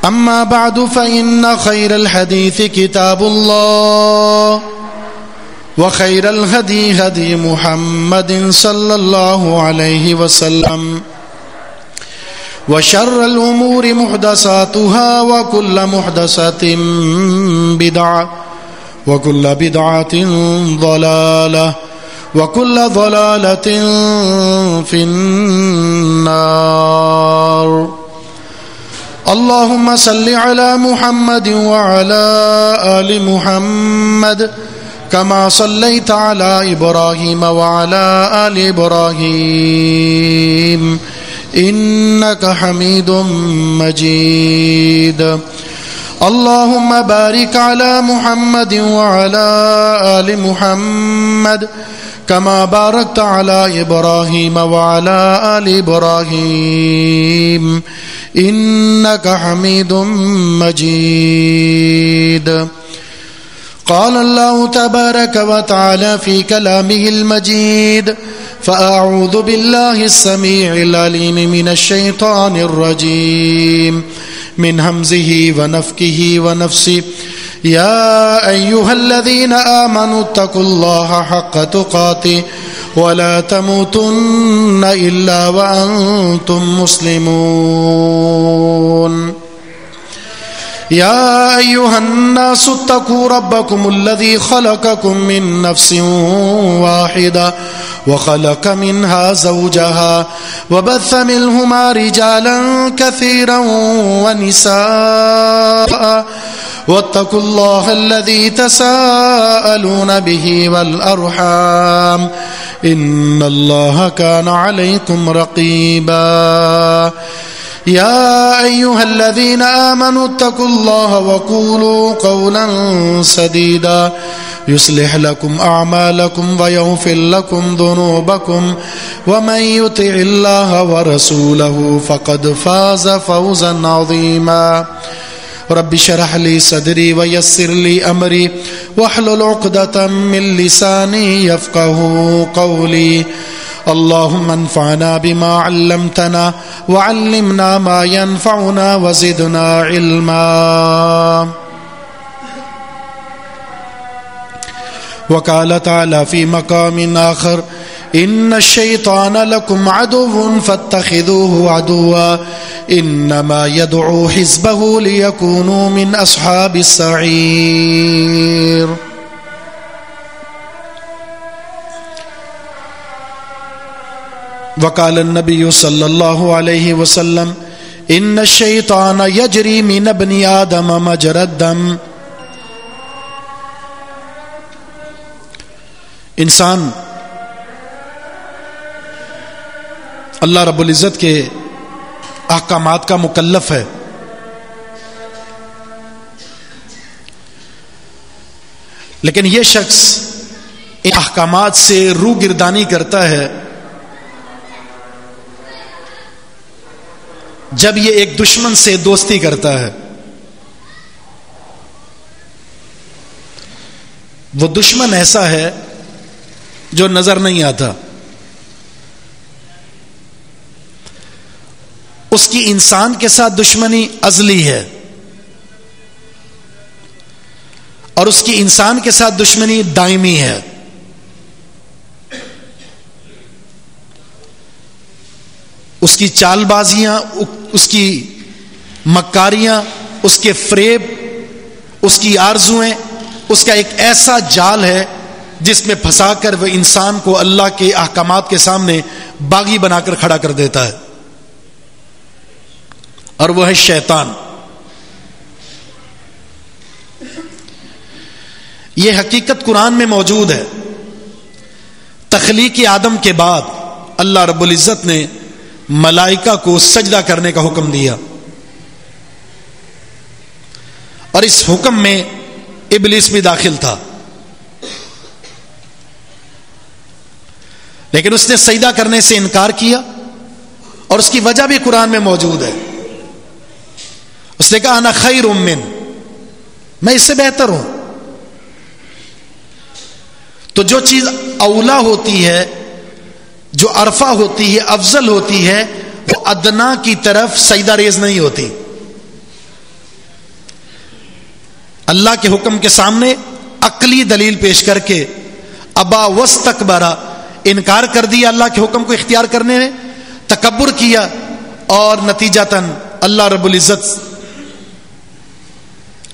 أما بعد فإن خير الحديث كتاب الله وخير الهدي هدي محمد صلى الله عليه وسلم وشر الأمور محدثاتها وكل محدثة بدعة وكل بدعة ضلالة وكل ضلالة في النار. اللهم صل على محمد وعلى آل محمد كما صليت على إبراهيم وعلى آل إبراهيم إنك حميد مجيد. اللهم بارك على محمد وعلى آل محمد كما باركت على إبراهيم وعلى آل إبراهيم إنك حميد مجيد. قال الله تبارك وتعالى في كلامه المجيد: فأعوذ بالله السميع العليم من الشيطان الرجيم من همزه ونفخه ونفسه. يا أيها الذين آمنوا اتقوا الله حق تقاته ولا تموتن إلا وأنتم مسلمون. يا أيها الناس اتقوا ربكم الذي خلقكم من نفس واحدة وخلق منها زوجها وبث منهما رجالا كثيرا ونساء واتقوا الله الذي تساءلون به والأرحام إن الله كان عليكم رقيبا. يا أيها الذين آمنوا اتقوا الله وقولوا قولا سديدا يصلح لكم أعمالكم ويغفر لكم ذنوبكم ومن يطع الله ورسوله فقد فاز فوزا عظيما. رب اشرح لي صدري ويسر لي أمري واحلل عقدة من لساني يفقهوا قولي. اللهم انفعنا بما علمتنا وعلمنا ما ينفعنا وزدنا علما. وقال تعالى في مقام آخر: إن الشيطان لكم عدو فاتخذوه عدوا إنما يدعو حزبه ليكونوا من أصحاب السعير. وقال النبي صلى الله عليه وسلم: إن الشيطان يجري من ابن آدم مجرى الدم. انسان اللہ رب العزت کے احکامات کا مکلف ہے، لیکن یہ شخص ان احکامات سے روگردانی کرتا ہے جب یہ ایک دشمن سے دوستی کرتا ہے. وہ دشمن ایسا ہے جو نظر نہیں آتا. اس کی انسان کے ساتھ دشمنی ازلی ہے اور اس کی انسان کے ساتھ دشمنی دائمی ہے. اس کی چال بازیاں، اس کی مکاریاں، اس کے فریب، اس کی آرزویں، اس کا ایک ایسا جال ہے جس میں پھنسا کر وہ انسان کو اللہ کے احکامات کے سامنے باغی بنا کر کھڑا کر دیتا ہے، اور وہ ہے شیطان. یہ حقیقت قرآن میں موجود ہے. تخلیق آدم کے بعد اللہ رب العزت نے ملائکہ کو سجدہ کرنے کا حکم دیا، اور اس حکم میں ابلیس بھی داخل تھا، لیکن اس نے سجدہ کرنے سے انکار کیا، اور اس کی وجہ بھی قرآن میں موجود ہے. اس نے کہا انا خیر من، میں اس سے بہتر ہوں. تو جو چیز اولا ہوتی ہے، جو ارفع ہوتی ہے، افضل ہوتی ہے، وہ ادنا کی طرف سجدہ ریز نہیں ہوتی. اللہ کے حکم کے سامنے عقلی دلیل پیش کر کے ابا واستکبرا، انکار کر دیا اللہ کے حکم کو اختیار کرنے نے، تکبر کیا، اور نتیجتاً اللہ رب العزت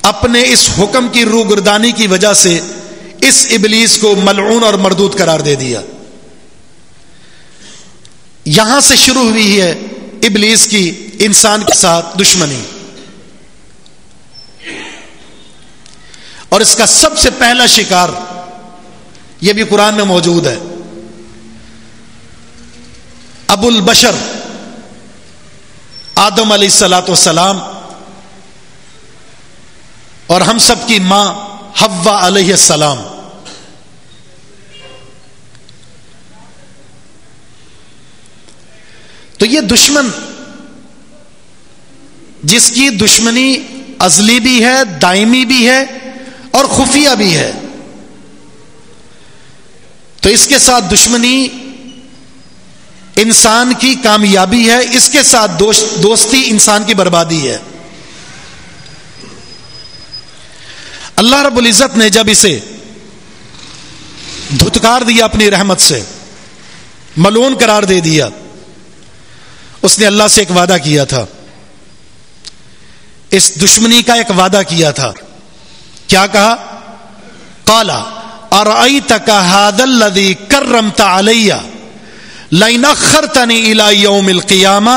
اپنے اس حکم کی روگردانی کی وجہ سے اس ابلیس کو ملعون اور مردود قرار دے دیا۔ یہاں سے شروع ہوئی ہے ابلیس کی انسان کے ساتھ دشمنی، اور اس کا سب سے پہلا شکار یہ بھی قرآن میں موجود ہے، ابو البشر آدم علیہ الصلوۃ والسلام اور ہم سب کی ماں حوا علیہ السلام۔ تو یہ دشمن جس کی دشمنی ازلی بھی ہے، دائمی بھی ہے اور خفیہ بھی ہے، تو اس کے ساتھ دشمنی انسان کی کامیابی ہے، اس کے ساتھ دوستی انسان کی بربادی ہے۔ اللہ رب العزت نے جب اسے دھتکار دیا اپنی رحمت سے، ملعون قرار دے دیا، اس نے اللہ سے ایک وعدہ کیا تھا، اس دشمنی کا ایک وعدہ کیا تھا۔ کیا کہا؟ قال ارأيتك هذا الذي كرمت علي لئن اخرتني الى يوم القيامة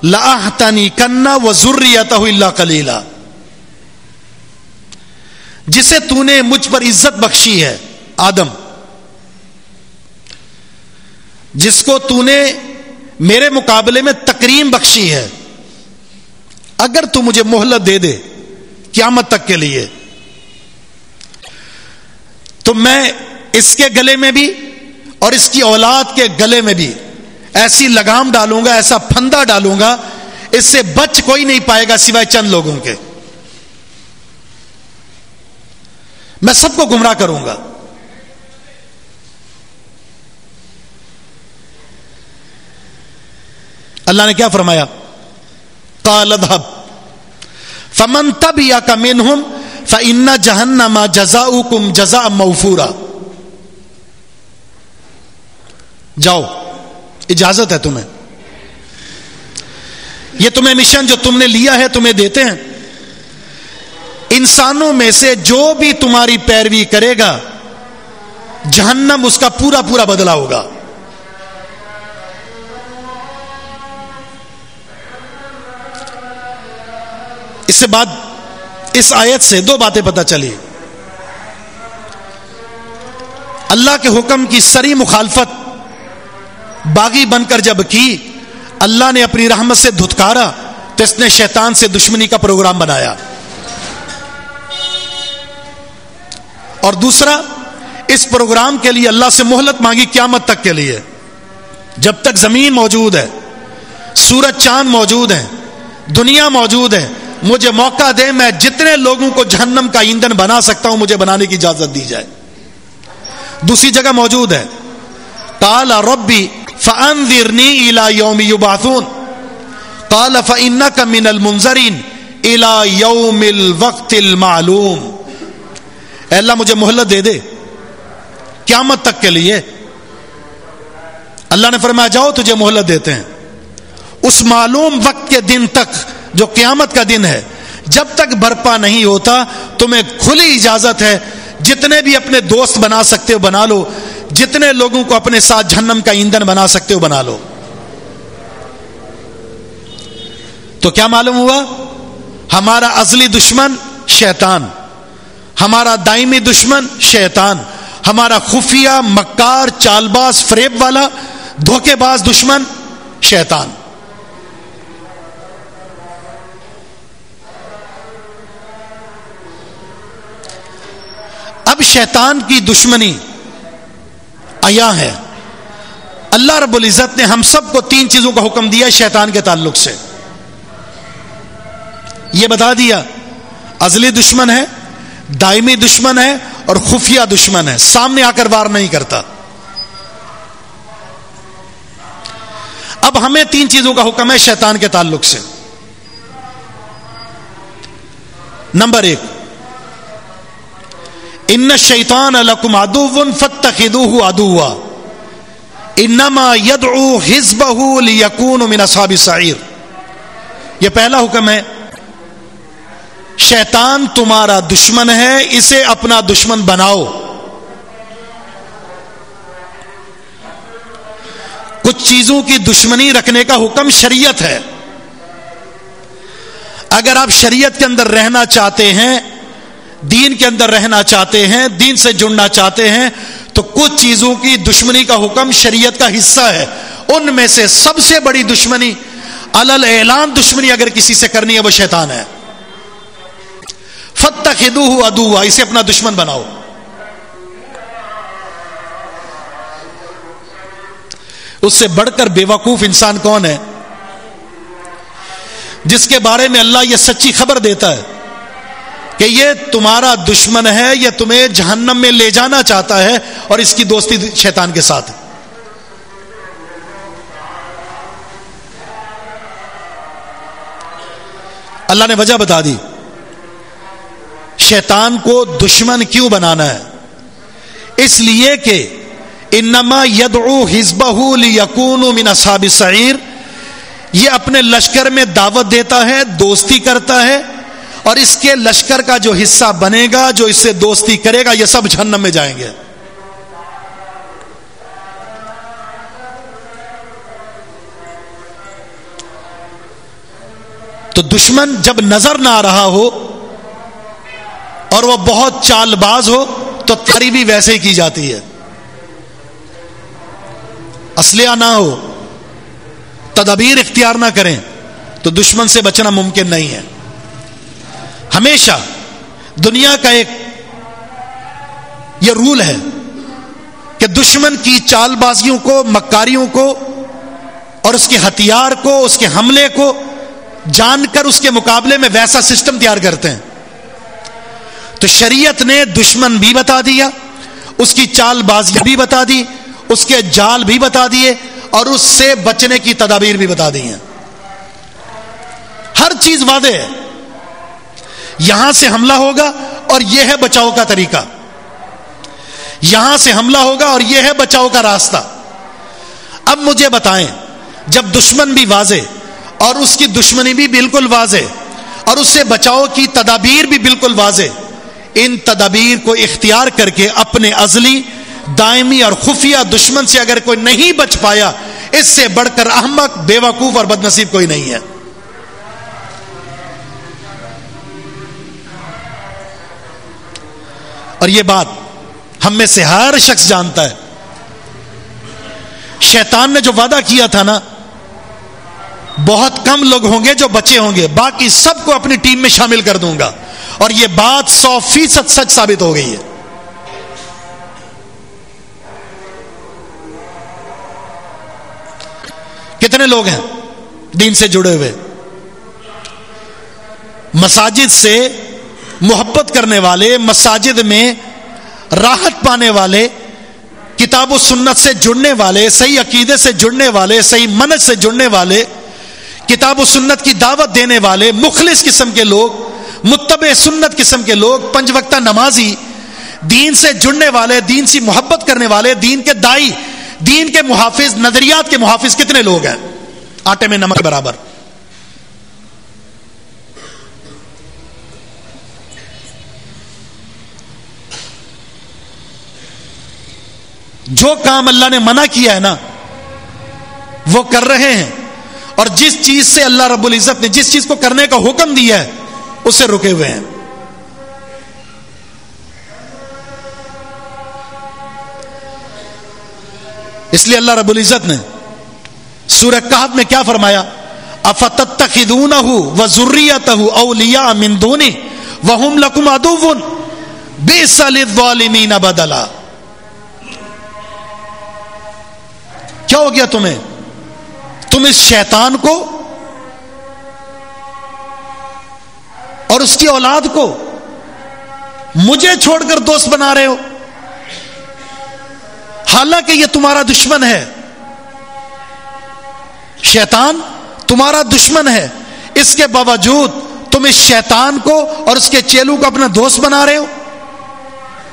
لأحتنكن وذريته الا قليلا، جسے تو نے مجھ پر عزت بخشی ہے آدم، جس کو تو نے میرے مقابلے میں تکریم بخشی ہے، اگر تو مجھے مہلت دے دے قیامت تک کے لیے تو میں اس کے گلے میں بھی اور اس کی اولاد کے گلے میں بھی ایسی لگام ڈالوں گا، ایسا پھندا ڈالوں گا، اس سے بچ کوئی نہیں پائے گا سوائے چند لوگوں کے، میں سب کو گمراہ کروں گا۔ اللہ نے کیا فرمایا؟ قال اذهب فمن تبعك منهم فإن جہنم جزاؤكم جزاء موفورا، جاؤ، اجازت ہے تمہیں، یہ تمہیں مشن جو تم نے لیا ہے تمہیں دیتے ہیں، انسانوں میں سے جو بھی تمہاری پیروی کرے گا جہنم اس کا پورا پورا بدلہ ہوگا۔ اس سے بعد اس آیت سے دو باتیں پتہ چلی، اللہ کے حکم کی سری مخالفت باغی بن کر جب کی، اللہ نے اپنی رحمت سے دھتکارا تو اس نے شیطان سے دشمنی کا پروگرام بنایا، اور دوسرا اس پروگرام کے لیے اللہ سے مہلت مانگی قیامت تک کے لیے، جب تک زمین موجود ہے، سورج چاند موجود ہے، دنیا موجود ہے، مجھے موقع دے، میں جتنے لوگوں کو جہنم کا ایندھن بنا سکتا ہوں مجھے بنانے کی اجازت دی جائے۔ دوسری جگہ موجود ہے قال ربی فانذرنی الی یوم یبعثون قال فانک من المنذرین الی یوم الوقت المعلوم، اے اللہ مجھے مہلت دے دے قیامت تک کے لیے۔ اللہ نے فرمایا جاؤ تجھے مہلت دیتے ہیں، اس معلوم وقت کے دن تک جو قیامت کا دن ہے، جب تک برپا نہیں ہوتا تمہیں کھلی اجازت ہے، جتنے بھی اپنے دوست بنا سکتے ہو بنا لو، جتنے لوگوں کو اپنے ساتھ جہنم کا ایندھن بنا سکتے ہو بنا لو۔ تو کیا معلوم ہوا؟ ہمارا اصلی دشمن شیطان، ہمارا دائمی دشمن شیطان، ہمارا خفیہ مکار چال باز فریب والا دھوکے باز دشمن شیطان۔ اب شیطان کی دشمنی عیاں ہے۔ اللہ رب العزت نے ہم سب کو تین چیزوں کا حکم دیا شیطان کے تعلق سے، یہ بتا دیا ازلی دشمن ہے، دائمی دشمن ہے اور خفیہ دشمن ہے، سامنے آ کر وار نہیں کرتا۔ اب ہمیں تین چیزوں کا حکم ہے شیطان کے تعلق سے۔ نمبر ایک، ان الشیطان لکم عدو فاتخذوہ عدوا انما یدعو حزبہ لیکونوا من اصحاب السعیر. یہ پہلا حکم ہے، شیطان تمہارا دشمن ہے، اسے اپنا دشمن بناؤ. کچھ چیزوں کی دشمنی رکھنے کا حکم شریعت ہے. اگر آپ شریعت کے اندر رہنا چاہتے ہیں، دین کے اندر رہنا چاہتے ہیں، دین سے جڑنا چاہتے ہیں، تو کچھ چیزوں کی دشمنی کا حکم شریعت کا حصہ ہے. ان میں سے سب سے بڑی دشمنی، علل اعلان دشمنی اگر کسی سے کرنی ہے، وہ شیطان ہے. فاتخذوہ عدوا، اسے اپنا دشمن بناؤ. اس سے بڑھ کر بے وقوف انسان کون ہے جس کے بارے میں اللہ یہ سچی خبر دیتا ہے کہ یہ تمہارا دشمن ہے، یہ تمہیں جہنم میں لے جانا چاہتا ہے، اور اس کی دوستی شیطان کے ساتھ ہے. اللہ نے وجہ بتا دی شیطان کو دشمن کیوں بنانا ہے. اس لیے کہ انما یدعو حزبہ لیکونوا من اصحاب السعیر، یہ اپنے لشکر میں دعوت دیتا ہے، دوستی کرتا ہے، اور اس کے لشکر کا جو حصہ بنے گا، جو اس سے دوستی کرے گا، یہ سب جہنم میں جائیں گے. تو دشمن جب نظر نہ آ رہا ہو اور وہ بہت چال باز ہو تو تیاری بھی ویسے ہی کی جاتی ہے. اسلحہ نہ ہو، تدابیر اختیار نہ کریں تو دشمن سے بچنا ممکن نہیں ہے. ہمیشہ دنیا کا ایک یہ رول ہے کہ دشمن کی چال بازیوں کو، مکاریوں کو اور اس کے ہتھیار کو، اس کے حملے کو جان کر اس کے مقابلے میں ویسا سسٹم تیار کرتے ہیں. تو شریعت نے دشمن بھی بتا دیا، اس کی چال بازیاں بھی بتا دی، اس کے جال بھی بتا دیے، اور اس سے بچنے کی تدابیر بھی بتا دی ہیں. ہر چیز واضح ہے. یہاں سے حملہ ہوگا اور یہ ہے بچاؤ کا طریقہ، یہاں سے حملہ ہوگا اور یہ ہے بچاؤ کا راستہ. اب مجھے بتائیں، جب دشمن بھی واضح اور اس کی دشمنی بھی بالکل واضح اور اس سے بچاؤ کی تدابیر بھی بالکل واضح، ان تدابیر کو اختیار کر کے اپنے ازلی، دائمی اور خفیہ دشمن سے اگر کوئی نہیں بچ پایا، اس سے بڑھ کر احمق، بے وقوف اور بدنصیب کوئی نہیں ہے. اور یہ بات ہم میں سے ہر شخص جانتا ہے. شیطان نے جو وعدہ کیا تھا نا، بہت کم لوگ ہوں گے جو بچے ہوں گے، باقی سب کو اپنی ٹیم میں شامل کر دوں گا، اور یہ بات 100% سچ ثابت ہو گئی ہے. کتنے لوگ ہیں دین سے جڑے ہوئے، مساجد سے محبت کرنے والے، مساجد میں راحت پانے والے، کتاب و سنت سے جڑنے والے، صحیح عقیدے سے جڑنے والے، صحیح منہج سے جڑنے والے، کتاب و سنت کی دعوت دینے والے، مخلص قسم کے لوگ، متبع سنت قسم کے لوگ، 5 وقتہ نمازی، دین سے جڑنے والے، دین سے محبت کرنے والے، دین کے دائی، دین کے محافظ، نظریات کے محافظ کتنے لوگ ہیں؟ آٹے میں نمک برابر. جو کام اللہ نے منع کیا ہے نا، وہ کر رہے ہیں، اور جس چیز سے اللہ رب العزت نے جس چیز کو کرنے کا حکم دیا ہے اس سے رکے ہوئے ہیں. اس لیے اللہ رب العزت نے سورہ کہف میں کیا فرمایا؟ افتتخذونہ وذریتہ اولیاء من دونہ وہم لکم عدو بئس للظالمین بدلا. کیا ہو گیا تمہیں؟ تم اس شیطان کو اور اس کی اولاد کو مجھے چھوڑ کر دوست بنا رہے ہو، حالانکہ یہ تمہارا دشمن ہے. شیطان تمہارا دشمن ہے، اس کے باوجود تم اس شیطان کو اور اس کے چیلوں کو اپنا دوست بنا رہے ہو.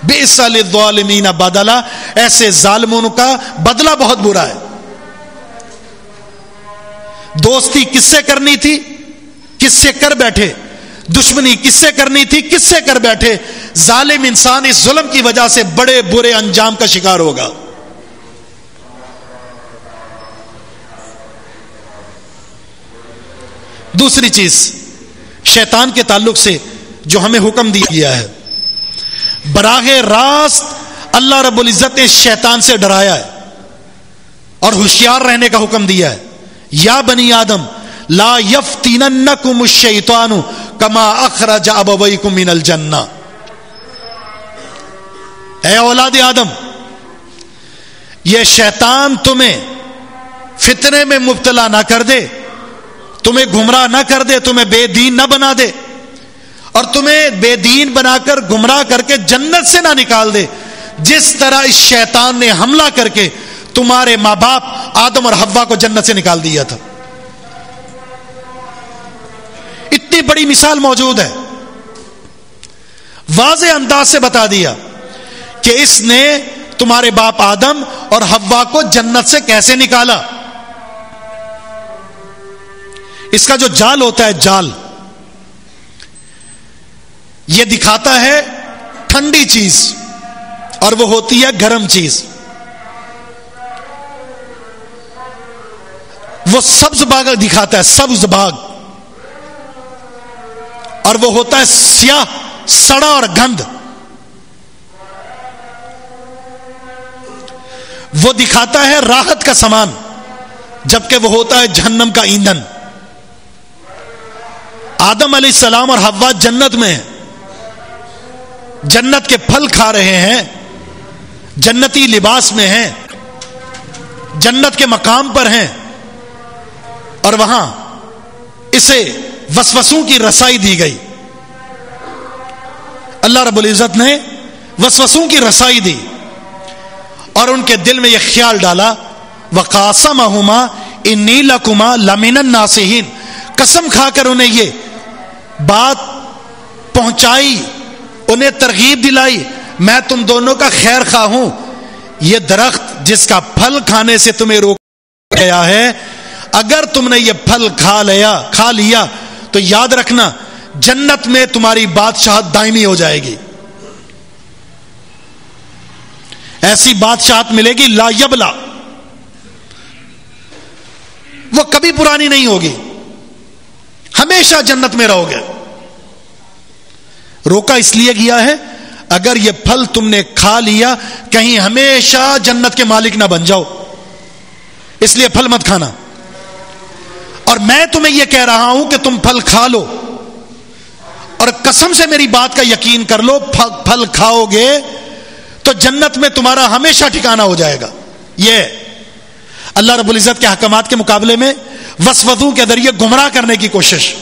بئس للظالمین بدلا، ایسے ظالموں کا بدلہ بہت برا ہے۔ دوستی کس سے کرنی تھی؟ کس سے کر بیٹھے۔ دشمنی کس سے کرنی تھی؟ کس سے کر بیٹھے۔ ظالم انسان اس ظلم کی وجہ سے بڑے برے انجام کا شکار ہوگا۔ دوسری چیز شیطان کے تعلق سے جو ہمیں حکم دیا گیا ہے، براہ راست اللہ رب العزت نے شیطان سے ڈرایا ہے اور ہوشیار رہنے کا حکم دیا ہے۔ یا بنی آدم لا یفتننکم الشیطان کما اخرج ابویکم من الجنہ، اے اولاد آدم، یہ شیطان تمہیں فتنے میں مبتلا نہ کر دے، تمہیں گمراہ نہ کر دے، تمہیں بے دین نہ بنا دے، اور تمہیں بے دین بنا کر گمراہ کر کے جنت سے نہ نکال دے، جس طرح اس شیطان نے حملہ کر کے تمہارے ماں باپ آدم اور حوا کو جنت سے نکال دیا تھا۔ اتنی بڑی مثال موجود ہے، واضح انداز سے بتا دیا کہ اس نے تمہارے باپ آدم اور حوا کو جنت سے کیسے نکالا۔ اس کا جو جال ہوتا ہے، جال یہ دکھاتا ہے ٹھنڈی چیز اور وہ ہوتی ہے گرم چیز۔ وہ سبز باغ دکھاتا ہے، سبز باغ، اور وہ ہوتا ہے سیاہ، سڑا اور گند۔ وہ دکھاتا ہے راحت کا سامان، جبکہ وہ ہوتا ہے جہنم کا ایندھن۔ آدم علیہ السلام اور حوا جنت میں ہیں، جنت کے پھل کھا رہے ہیں، جنتی لباس میں ہیں، جنت کے مقام پر ہیں، اور وہاں اسے وسوسوں کی رسائی دی گئی۔ اللہ رب العزت نے وسوسوں کی رسائی دی اور ان کے دل میں یہ خیال ڈالا، وَقَاسَمَهُمَا إِنِّي لَكُمَا لَمِنَ النَّاصِحِينَ، قسم کھا کر انہیں یہ بات پہنچائی، انہیں ترغیب دلائی، میں تم دونوں کا خیر خواہ ہوں۔ یہ درخت جس کا پھل کھانے سے تمہیں روکا گیا ہے، اگر تم نے یہ پھل کھا لیا تو یاد رکھنا جنت میں تمہاری بادشاہت دائمی ہو جائے گی، ایسی بادشاہت ملے گی لا یبلا، وہ کبھی پرانی نہیں ہوگی، ہمیشہ جنت میں رہو گے۔ روکا اس لیے گیا ہے اگر یہ پھل تم نے کھا لیا کہیں ہمیشہ جنت کے مالک نہ بن جاؤ، اس لیے پھل مت کھانا۔ اور میں تمہیں یہ کہہ رہا ہوں کہ تم پھل کھا لو، اور قسم سے میری بات کا یقین کر لو، پھل کھاؤ گے تو جنت میں تمہارا ہمیشہ ٹھکانہ ہو جائے گا۔ یہ اللہ رب العزت کے احکامات کے مقابلے میں وسوسوں کے ذریعے گمراہ کرنے کی کوشش۔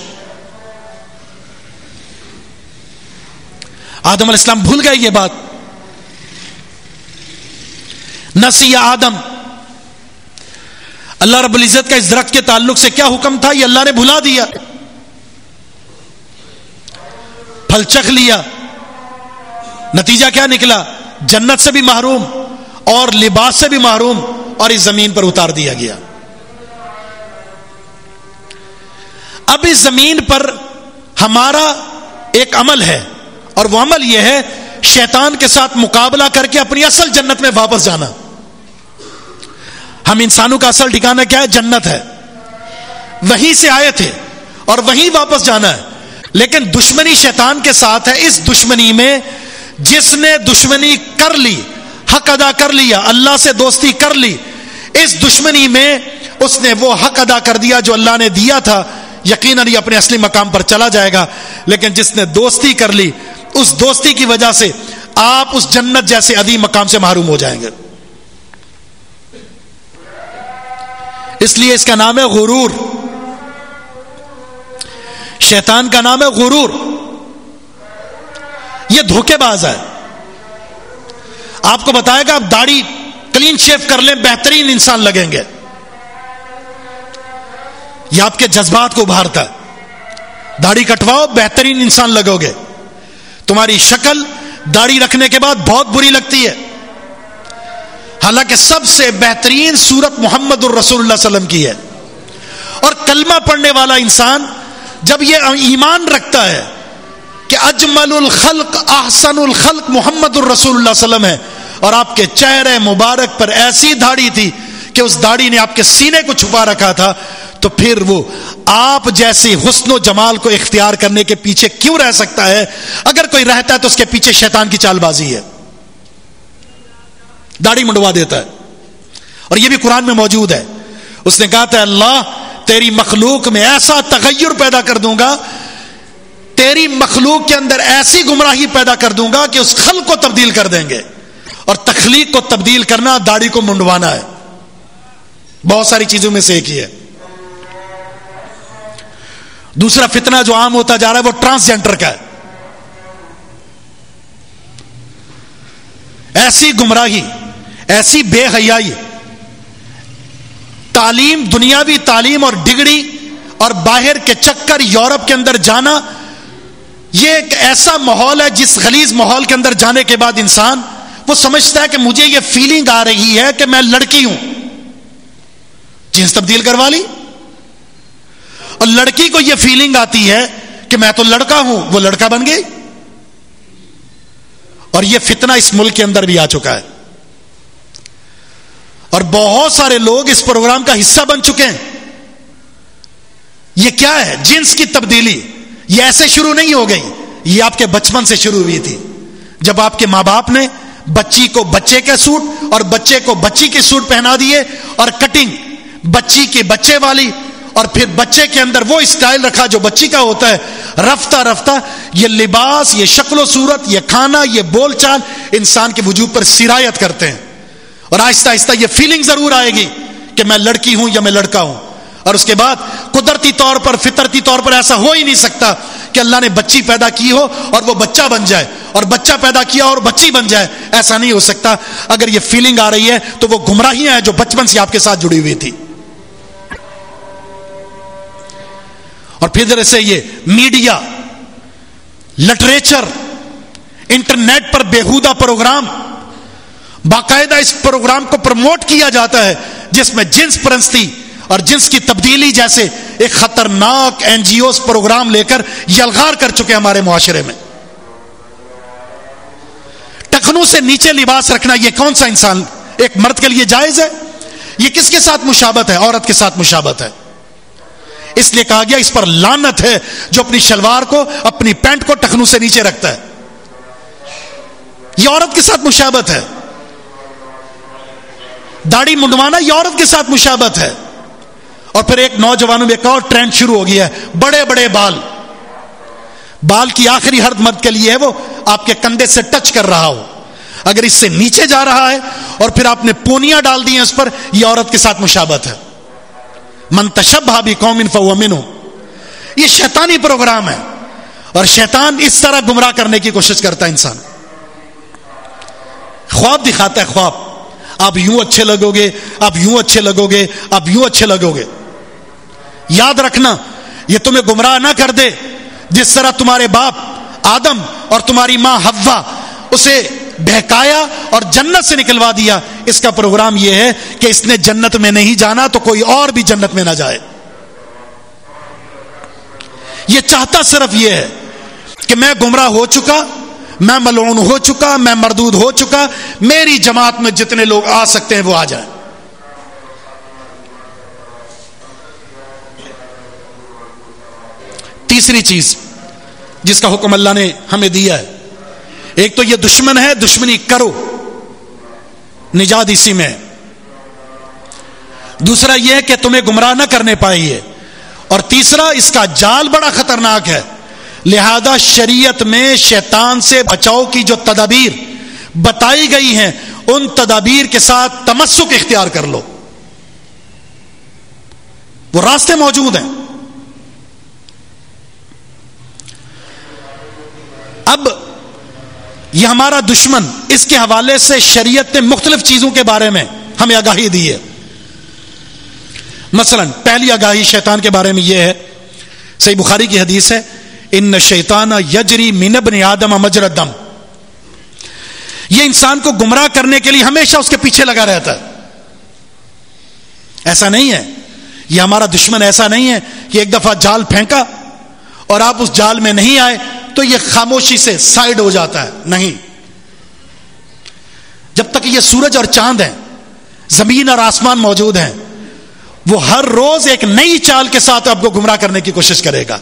آدم علیہ السلام بھول گئے یہ بات، نسی آدم۔ اللہ رب العزت کا اس درخت کے تعلق سے کیا حکم تھا یہ اللہ نے بھلا دیا، پھل چکھ لیا، نتیجہ کیا نکلا؟ جنت سے بھی محروم اور لباس سے بھی محروم، اور اس زمین پر اتار دیا گیا۔ اب اس زمین پر ہمارا ایک عمل ہے، اور وہ عمل یہ ہے شیطان کے ساتھ مقابلہ کر کے اپنی اصل جنت میں واپس جانا۔ ہم انسانوں کا اصل ٹھکانہ کیا ہے؟ جنت ہے، وہیں سے آئے تھے اور وہیں واپس جانا ہے۔ لیکن دشمنی شیطان کے ساتھ ہے۔ اس دشمنی میں جس نے دشمنی کر لی، حق ادا کر لیا، اللہ سے دوستی کر لی، اس دشمنی میں اس نے وہ حق ادا کر دیا جو اللہ نے دیا تھا، یقیناً یہ اپنے اصلی مقام پر چلا جائے گا۔ لیکن جس نے دوستی کر لی، اس دوستی کی وجہ سے آپ اس جنت جیسے عظیم مقام سے محروم ہو جائیں گے۔ اس لیے اس کا نام ہے غرور، شیطان کا نام ہے غرور، یہ دھوکے باز ہے۔ آپ کو بتائے گا آپ داڑھی کلین شیو کر لیں بہترین انسان لگیں گے، یہ آپ کے جذبات کو ابھارتا ہے۔ داڑھی کٹواؤ بہترین انسان لگو گے، تمہاری شکل داڑھی رکھنے کے بعد بہت بری لگتی ہے، حالانکہ سب سے بہترین صورت محمد الرسول اللہ صلی اللہ علیہ وسلم کی ہے. اور کلمہ پڑھنے والا انسان جب یہ ایمان رکھتا ہے کہ اجمل الخلق احسن الخلق محمد الرسول اللہ صلی اللہ علیہ وسلم ہے، اور آپ کے چہرے مبارک پر ایسی داڑھی تھی کہ اس داڑھی نے آپ کے سینے کو چھپا رکھا تھا، تو پھر وہ آپ جیسی حسن و جمال کو اختیار کرنے کے پیچھے کیوں رہ سکتا ہے؟ اگر کوئی رہتا ہے تو اس کے پیچھے شیطان کی چال بازی ہے، داڑھی منڈوا دیتا ہے. اور یہ بھی قرآن میں موجود ہے. اس نے کہا تھا اللہ تیری مخلوق میں ایسا تغیر پیدا کر دوں گا، تیری مخلوق کے اندر ایسی گمراہی پیدا کر دوں گا کہ اس خلق کو تبدیل کر دیں گے. اور تخلیق کو تبدیل کرنا داڑھی کو منڈوانا ہے. بہت ساری چیزوں میں سے ایک ہی ہے. دوسرا فتنہ جو عام ہوتا جا رہا ہے وہ ٹرانسجینڈر کا ہے. ایسی گمراہی، ایسی بے حیائی، تعلیم، دنیاوی تعلیم اور ڈگری اور باہر کے چکر، یورپ کے اندر جانا، یہ ایک ایسا ماحول ہے جس غلیظ ماحول کے اندر جانے کے بعد انسان وہ سمجھتا ہے کہ مجھے یہ فیلنگ آ رہی ہے کہ میں لڑکی ہوں، جنس تبدیل کروا لی. اور لڑکی کو یہ فیلنگ آتی ہے کہ میں تو لڑکا ہوں، وہ لڑکا بن گئی. اور یہ فتنہ اس ملک کے اندر بھی آ چکا ہے، اور بہت سارے لوگ اس پروگرام کا حصہ بن چکے ہیں. یہ کیا ہے؟ جنس کی تبدیلی. یہ ایسے شروع نہیں ہو گئی، یہ آپ کے بچپن سے شروع ہوئی تھی، جب آپ کے ماں باپ نے بچی کو بچے کے سوٹ اور بچے کو بچی کے سوٹ پہنا دیے، اور کٹنگ بچی کے بچے والی، اور پھر بچے کے اندر وہ اسٹائل رکھا جو بچی کا ہوتا ہے. رفتہ رفتہ یہ لباس، یہ شکل و صورت، یہ کھانا، یہ بول چال انسان کے وجود پر سرایت کرتے ہیں. اور آہستہ آہستہ یہ فیلنگ ضرور آئے گی کہ میں لڑکی ہوں یا میں لڑکا ہوں. اور اس کے بعد قدرتی طور پر، فطرتی طور پر ایسا ہو ہی نہیں سکتا کہ اللہ نے بچی پیدا کی ہو اور وہ بچہ بن جائے، اور بچہ پیدا کیا اور بچی بن جائے. ایسا نہیں ہو سکتا. اگر یہ فیلنگ آ رہی ہے تو وہ گمراہیاں ہیں جو بچپن سے آپ کے ساتھ جڑی ہوئی تھی. اور پھر جیسے یہ میڈیا، لٹریچر، انٹرنیٹ پر بیہودہ پروگرام، باقاعدہ اس پروگرام کو پروموٹ کیا جاتا ہے جس میں جنس پرستی اور جنس کی تبدیلی جیسے ایک خطرناک این جی اوز پروگرام لے کر یلغار کر چکے ہمارے معاشرے میں. ٹخنوں سے نیچے لباس رکھنا یہ کون سا انسان ایک مرد کے لیے جائز ہے؟ یہ کس کے ساتھ مشابہت ہے؟ عورت کے ساتھ مشابہت ہے. اس لیے کہا گیا اس پر لعنت ہے جو اپنی شلوار کو، اپنی پینٹ کو ٹخنوں سے نیچے رکھتا ہے. یہ عورت کے ساتھ مشابہت ہے. داڑھی منڈوانا یہ عورت کے ساتھ مشابہت ہے. اور پھر ایک نوجوانوں میں ایک اور ٹرینڈ شروع ہو گیا ہے، بڑے بڑے بال کی آخری حد مرد کے لیے ہے وہ آپ کے کندھے سے ٹچ کر رہا ہو. اگر اس سے نیچے جا رہا ہے اور پھر آپ نے پونیاں ڈال دی ہیں اس پر، یہ عورت کے ساتھ مشابہت ہے. من تشبہ بقوم فہو منہم. یہ شیطانی پروگرام ہے، اور شیطان اس طرح گمراہ کرنے کی کوشش کرتا ہے انسان. خواب دکھاتا ہے، خواب آپ یوں اچھے لگو گے، آپ یوں اچھے لگو گے، آپ یوں اچھے لگو گے. یاد رکھنا یہ تمہیں گمراہ نہ کر دے جس طرح تمہارے باپ آدم اور تمہاری ماں حوا اسے بہکایا اور جنت سے نکلوا دیا. اس کا پروگرام یہ ہے کہ اس نے جنت میں نہیں جانا تو کوئی اور بھی جنت میں نہ جائے. یہ چاہتا صرف یہ ہے کہ میں گمراہ ہو چکا، میں ملعون ہو چکا، میں مردود ہو چکا، میری جماعت میں جتنے لوگ آ سکتے ہیں وہ آ جائیں. تیسری چیز جس کا حکم اللہ نے ہمیں دیا ہے، ایک تو یہ دشمن ہے، دشمنی کرو، نجات اسی میں. دوسرا یہ ہے کہ تمہیں گمراہ نہ کرنے پائیے، اور تیسرا اس کا جال بڑا خطرناک ہے. لہذا شریعت میں شیطان سے بچاؤ کی جو تدابیر بتائی گئی ہیں ان تدابیر کے ساتھ تمسک اختیار کر لو. وہ راستے موجود ہیں. اب یہ ہمارا دشمن، اس کے حوالے سے شریعت نے مختلف چیزوں کے بارے میں ہمیں آگاہی دی ہے. مثلا پہلی آگاہی شیطان کے بارے میں یہ ہے، صحیح بخاری کی حدیث ہے، ان الشیطان یجری من ابن آدم مجرى الدم. یہ انسان کو گمراہ کرنے کے لیے ہمیشہ اس کے پیچھے لگا رہتا ہے. ایسا نہیں ہے، یہ ہمارا دشمن ایسا نہیں ہے کہ ایک دفعہ جال پھینکا اور آپ اس جال میں نہیں آئے تو یہ خاموشی سے سائیڈ ہو جاتا ہے. نہیں، جب تک یہ سورج اور چاند ہیں، زمین اور آسمان موجود ہیں، وہ ہر روز ایک نئی چال کے ساتھ آپ کو گمراہ کرنے کی کوشش کرے گا،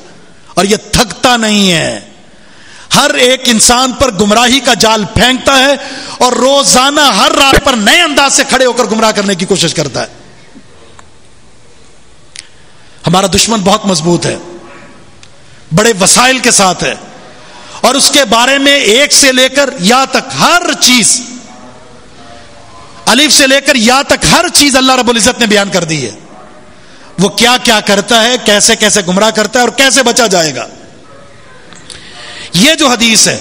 اور یہ تھکتا نہیں ہے. ہر ایک انسان پر گمراہی کا جال پھینکتا ہے اور روزانہ ہر رات پر نئے انداز سے کھڑے ہو کر گمراہ کرنے کی کوشش کرتا ہے. ہمارا دشمن بہت مضبوط ہے، بڑے وسائل کے ساتھ ہے، اور اس کے بارے میں ایک سے لے کر یا تک ہر چیز، الف سے لے کر یا تک ہر چیز اللہ رب العزت نے بیان کر دی ہے. وہ کیا کیا کرتا ہے، کیسے کیسے گمراہ کرتا ہے اور کیسے بچا جائے گا. یہ جو حدیث ہے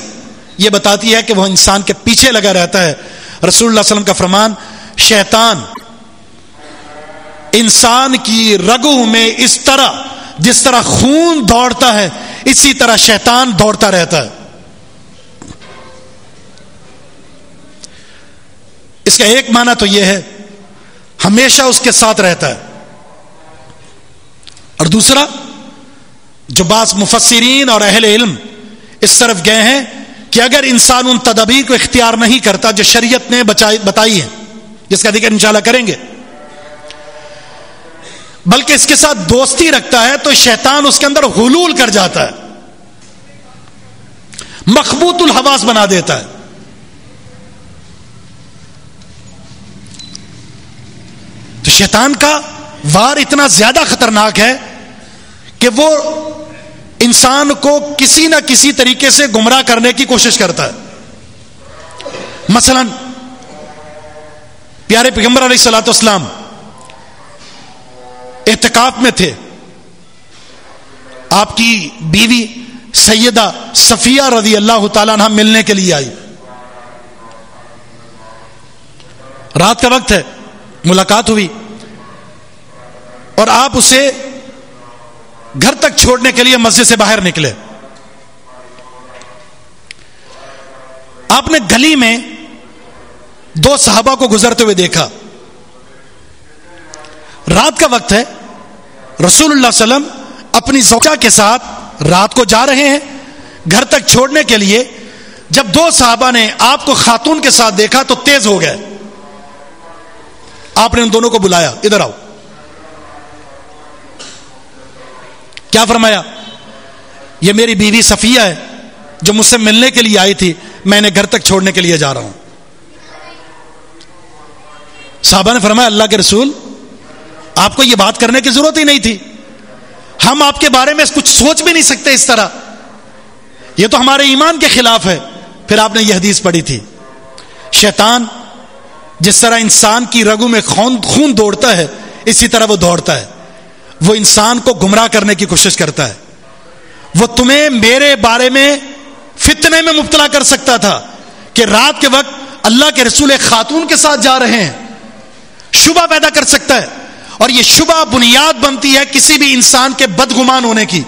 یہ بتاتی ہے کہ وہ انسان کے پیچھے لگا رہتا ہے. رسول اللہ صلی اللہ علیہ وسلم کا فرمان، شیطان انسان کی رگوں میں اس طرح جس طرح خون دوڑتا ہے اسی طرح شیطان دوڑتا رہتا ہے. اس کا ایک معنی تو یہ ہے ہمیشہ اس کے ساتھ رہتا ہے، اور دوسرا جو بعض مفسرین اور اہل علم اس طرف گئے ہیں کہ اگر انسان ان تدابیر کو اختیار نہیں کرتا جو شریعت نے بتائی ہے، جس کا ذکر انشاءاللہ کریں گے، بلکہ اس کے ساتھ دوستی رکھتا ہے، تو شیطان اس کے اندر حلول کر جاتا ہے، مخبوط الحواس بنا دیتا ہے. تو شیطان کا وار اتنا زیادہ خطرناک ہے کہ وہ انسان کو کسی نہ کسی طریقے سے گمراہ کرنے کی کوشش کرتا ہے. مثلا پیارے پیغمبر علیہ الصلوۃ والسلام اعتکاف میں تھے، آپ کی بیوی سیدہ صفیہ رضی اللہ تعالیٰ عنہ ملنے کے لیے آئی. رات کا وقت ہے، ملاقات ہوئی اور آپ اسے گھر تک چھوڑنے کے لیے مسجد سے باہر نکلے. آپ نے گلی میں دو صحابہ کو گزرتے ہوئے دیکھا. رات کا وقت ہے، رسول اللہ صلی اللہ علیہ وسلم اپنی زوجہ کے ساتھ رات کو جا رہے ہیں گھر تک چھوڑنے کے لیے. جب دو صحابہ نے آپ کو خاتون کے ساتھ دیکھا تو تیز ہو گئے. آپ نے ان دونوں کو بلایا، ادھر آؤ. کیا فرمایا؟ یہ میری بیوی صفیہ ہے جو مجھ سے ملنے کے لیے آئی تھی، میں انہیں گھر تک چھوڑنے کے لیے جا رہا ہوں. صحابہ نے فرمایا اللہ کے رسول، آپ کو یہ بات کرنے کی ضرورت ہی نہیں تھی، ہم آپ کے بارے میں کچھ سوچ بھی نہیں سکتے اس طرح، یہ تو ہمارے ایمان کے خلاف ہے. پھر آپ نے یہ حدیث پڑھی تھی، شیطان جس طرح انسان کی رگوں میں خون دوڑتا ہے اسی طرح وہ دوڑتا ہے. وہ انسان کو گمراہ کرنے کی کوشش کرتا ہے. وہ تمہیں میرے بارے میں فتنے میں مبتلا کر سکتا تھا کہ رات کے وقت اللہ کے رسول ایک خاتون کے ساتھ جا رہے ہیں، شبہ پیدا کر سکتا ہے، اور یہ شبہ بنیاد بنتی ہے کسی بھی انسان کے بدگمان ہونے کی،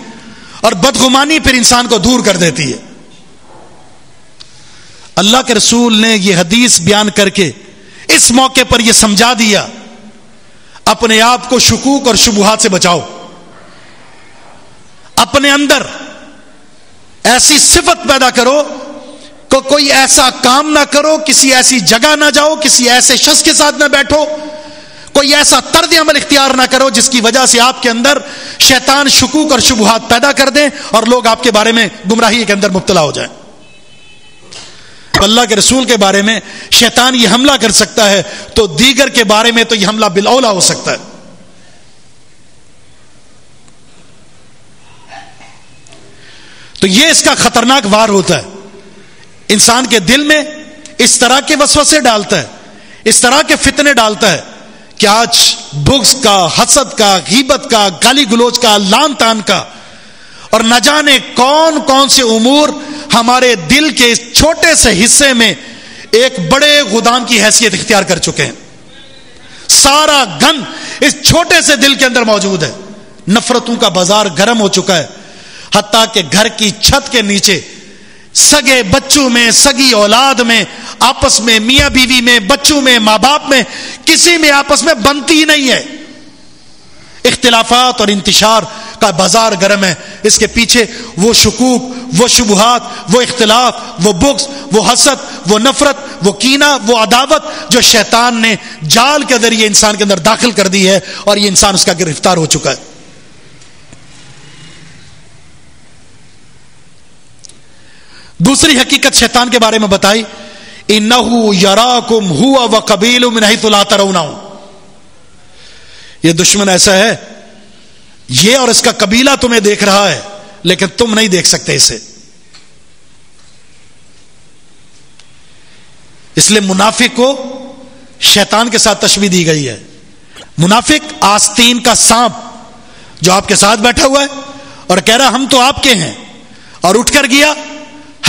اور بدگمانی پھر انسان کو دور کر دیتی ہے. اللہ کے رسول نے یہ حدیث بیان کر کے اس موقع پر یہ سمجھا دیا، اپنے آپ کو شکوک اور شبہات سے بچاؤ، اپنے اندر ایسی صفت پیدا کرو کہ کوئی ایسا کام نہ کرو، کسی ایسی جگہ نہ جاؤ، کسی ایسے شخص کے ساتھ نہ بیٹھو، کوئی ایسا طرز عمل اختیار نہ کرو جس کی وجہ سے آپ کے اندر شیطان شکوک اور شبہات پیدا کر دیں اور لوگ آپ کے بارے میں گمراہی کے اندر مبتلا ہو جائیں. اللہ کے رسول کے بارے میں شیطان یہ حملہ کر سکتا ہے تو دیگر کے بارے میں تو یہ حملہ بالاولیٰ ہو سکتا ہے. تو یہ اس کا خطرناک وار ہوتا ہے، انسان کے دل میں اس طرح کے وسوسے ڈالتا ہے، اس طرح کے فتنے ڈالتا ہے کہ آج بغض کا، حسد کا، غیبت کا، گالی گلوچ کا، لعن طعن کا، اور نہ جانے کون کون سے امور ہمارے دل کے اس چھوٹے سے حصے میں ایک بڑے غدام کی حیثیت اختیار کر چکے ہیں. سارا گن اس چھوٹے سے دل کے اندر موجود ہے. نفرتوں کا بازار گرم ہو چکا ہے، حتیٰ کہ گھر کی چھت کے نیچے سگے بچوں میں، سگی اولاد میں آپس میں، میاں بیوی میں، بچوں میں، ماں باپ میں، کسی میں آپس میں بنتی ہی نہیں ہے. اختلافات اور انتشار کا بازار گرم ہے. اس کے پیچھے وہ شکوک، وہ شبہات، وہ اختلاف، وہ بغض، وہ حسد، وہ نفرت، وہ کینہ، وہ عداوت جو شیطان نے جال کے ذریعے انسان کے اندر داخل کر دی ہے، اور یہ انسان اس کا گرفتار ہو چکا ہے. دوسری حقیقت شیطان کے بارے میں بتائی، اِنَّهُ يَرَاكُمْ هُوَ وَقَبِيلُهُ مِنْ حَيْثُ لَا تَرَوْنَهُمْ. یہ دشمن ایسا ہے، یہ اور اس کا قبیلہ تمہیں دیکھ رہا ہے لیکن تم نہیں دیکھ سکتے اسے. اس لیے منافق کو شیطان کے ساتھ تشبیہ دی گئی ہے. منافق آستین کا سانپ جو آپ کے ساتھ بیٹھا ہوا ہے اور کہہ رہا ہم تو آپ کے ہیں، اور اٹھ کر گیا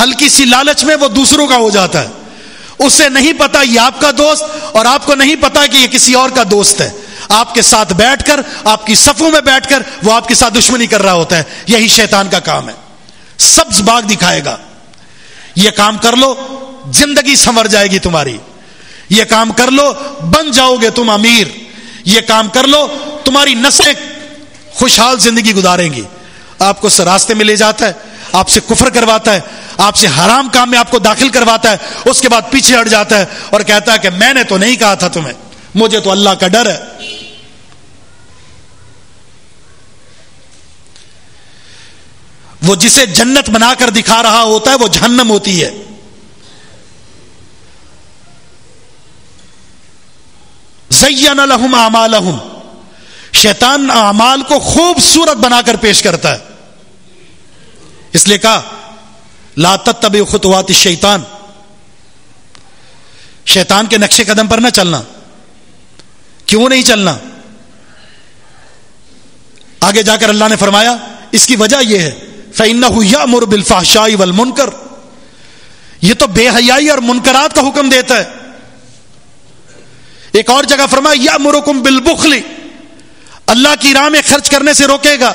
ہلکی سی لالچ میں وہ دوسروں کا ہو جاتا ہے. اسے نہیں پتا یہ آپ کا دوست، اور آپ کو نہیں پتا کہ یہ کسی اور کا دوست ہے. آپ کے ساتھ بیٹھ کر، آپ کی صفوں میں بیٹھ کر وہ آپ کے ساتھ دشمنی کر رہا ہوتا ہے. یہی شیطان کا کام ہے. سبز باغ دکھائے گا، یہ کام کر لو زندگی سنور جائے گی تمہاری، یہ کام کر لو بن جاؤ گے تم امیر، یہ کام کر لو تمہاری نسلیں خوشحال زندگی گزاریں گی. آپ کو راستے میں لے جاتا ہے، آپ سے کفر کرواتا ہے، آپ سے حرام کام میں آپ کو داخل کرواتا ہے، اس کے بعد پیچھے ہٹ جاتا ہے اور کہتا ہے کہ میں نے تو نہیں کہا تھا تمہیں، مجھے تو اللہ کا ڈر ہے. وہ جسے جنت بنا کر دکھا رہا ہوتا ہے وہ جہنم ہوتی ہے. زین لہم اعمالہم، شیطان اعمال کو خوبصورت بنا کر پیش کرتا ہے. اس لیے کہا لا تتبعوا خطوات الشیطان، شیطان کے نقش قدم پر نہ چلنا. کیوں نہیں چلنا؟ آگے جا کر اللہ نے فرمایا اس کی وجہ یہ ہے فَإِنَّهُ يَأْمُرُ بِالْفَحْشَاءِ وَالْمُنْكَرِ، یہ تو بے حیائی اور منکرات کا حکم دیتا ہے. ایک اور جگہ فرمایا یأمرکم بالبخل، اللہ کی راہ میں خرچ کرنے سے روکے گا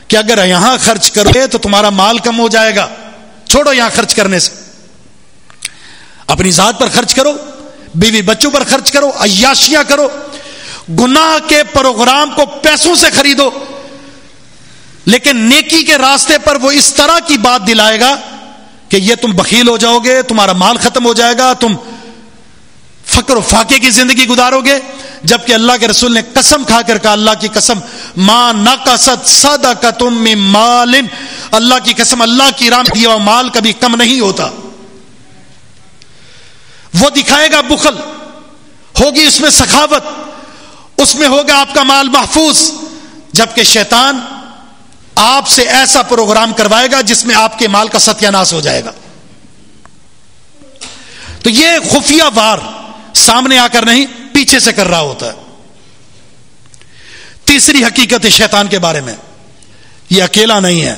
کہ اگر یہاں خرچ کرو گے تو تمہارا مال کم ہو جائے گا، چھوڑو یہاں خرچ کرنے سے. اپنی ذات پر خرچ کرو، بیوی بچوں پر خرچ کرو، عیاشیاں کرو، گناہ کے پروگرام کو پیسوں سے خریدو، لیکن نیکی کے راستے پر وہ اس طرح کی بات دلائے گا کہ یہ تم بخیل ہو جاؤ گے، تمہارا مال ختم ہو جائے گا، تم فقر و فاقے کی زندگی گزارو گے. جبکہ اللہ کے رسول نے قسم کھا کر کہا، اللہ کی قسم ما نقصت صدقۃ من مال، اللہ کی قسم اللہ کی راہ میں دیا ہوا مال کبھی کم نہیں ہوتا. وہ دکھائے گا بخل، ہوگی اس میں سخاوت، اس میں ہوگا آپ کا مال محفوظ. جبکہ شیطان آپ سے ایسا پروگرام کروائے گا جس میں آپ کے مال کا ستیہ ناش ہو جائے گا. تو یہ خفیہ وار سامنے آ کر نہیں، پیچھے سے کر رہا ہوتا ہے. تیسری حقیقت شیطان کے بارے میں، یہ اکیلا نہیں ہے.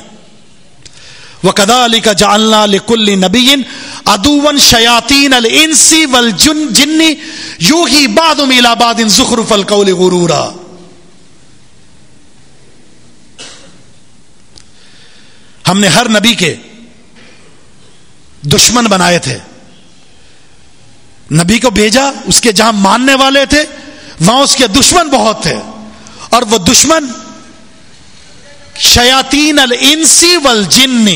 وَكَذَلِكَ جَعَلْنَا لِكُلِّ نَبِيٍّ عَدُوًّا شَيَاطِينَ الْإِنسِ وَالْجِنِّ يُوحِي بَعْضُهُمْ إِلَى بَعْضٍ زُخْرُفَ الْقَوْلِ غُرُورًا. ہم نے ہر نبی کے دشمن بنائے تھے. نبی کو بھیجا، اس کے جہاں ماننے والے تھے وہاں اس کے دشمن بہت تھے، اور وہ دشمن شیاطین الانس والجن،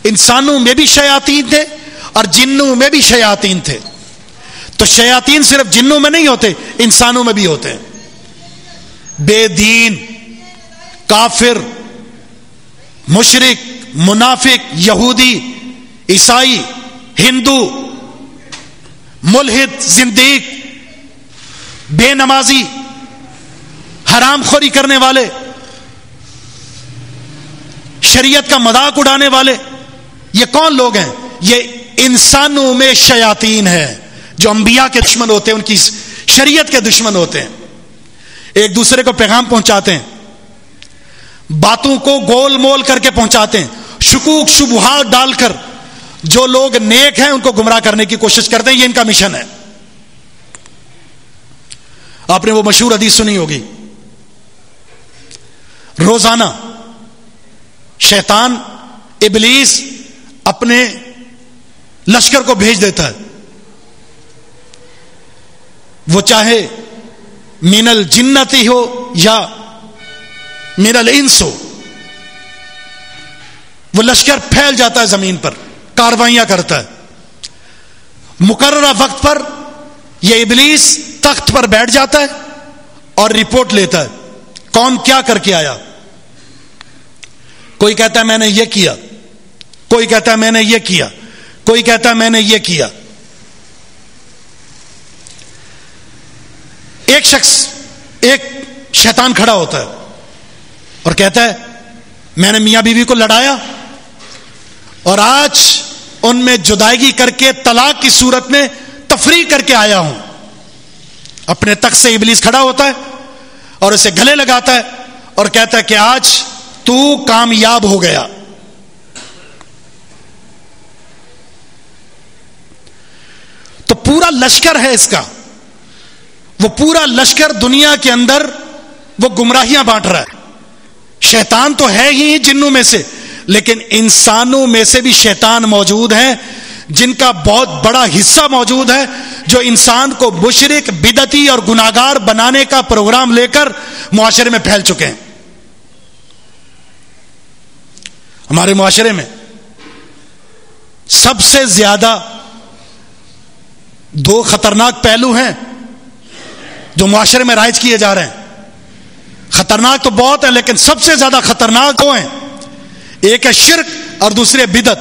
انسانوں میں بھی شیاطین تھے اور جنوں میں بھی شیاطین تھے. تو شیاطین صرف جنوں میں نہیں ہوتے، انسانوں میں بھی ہوتے ہیں. بے دین، کافر، مشرک، منافق، یہودی، عیسائی، ہندو، ملحد، زندیق، بے نمازی، حرام خوری کرنے والے، شریعت کا مذاق اڑانے والے، یہ کون لوگ ہیں؟ یہ انسانوں میں شیاطین ہیں جو انبیاء کے دشمن ہوتے ہیں، ان کی شریعت کے دشمن ہوتے ہیں. ایک دوسرے کو پیغام پہنچاتے ہیں، باتوں کو گول مول کر کے پہنچاتے ہیں، شکوک شبہات ڈال کر جو لوگ نیک ہیں ان کو گمراہ کرنے کی کوشش کرتے ہیں. یہ ان کا مشن ہے. آپ نے وہ مشہور حدیث سنی ہوگی، روزانہ شیطان ابلیس اپنے لشکر کو بھیج دیتا ہے وہ چاہے من الجنتی ہو یا من الانس ہو، وہ لشکر پھیل جاتا ہے زمین پر، کاروائیاں کرتا ہے۔ مقررہ وقت پر یہ ابلیس تخت پر بیٹھ جاتا ہے اور رپورٹ لیتا ہے کون کیا کر کے آیا۔ کوئی کہتا ہے میں نے یہ کیا، کوئی کہتا ہے میں نے یہ کیا، کوئی کہتا ہے میں نے یہ کیا۔ ایک شخص، ایک شیطان کھڑا ہوتا ہے اور کہتا ہے میں نے میاں بیوی کو لڑایا اور آج ان میں جدائیگی کر کے طلاق کی صورت میں تفریق کر کے آیا ہوں۔ اپنے تخت سے ابلیس کھڑا ہوتا ہے اور اسے گلے لگاتا ہے اور کہتا ہے کہ آج تو کامیاب ہو گیا۔ تو پورا لشکر ہے اس کا، وہ پورا لشکر دنیا کے اندر وہ گمراہیاں بانٹ رہا ہے۔ شیطان تو ہے ہی جنوں میں سے، لیکن انسانوں میں سے بھی شیطان موجود ہیں جن کا بہت بڑا حصہ موجود ہے، جو انسان کو مشرک، بدعتی اور گناہگار بنانے کا پروگرام لے کر معاشرے میں پھیل چکے ہیں۔ ہمارے معاشرے میں سب سے زیادہ دو خطرناک پہلو ہیں جو معاشرے میں رائج کیے جا رہے ہیں۔ خطرناک تو بہت ہے، لیکن سب سے زیادہ خطرناک وہ ہیں، ایک ہے شرک اور دوسرے بدعت۔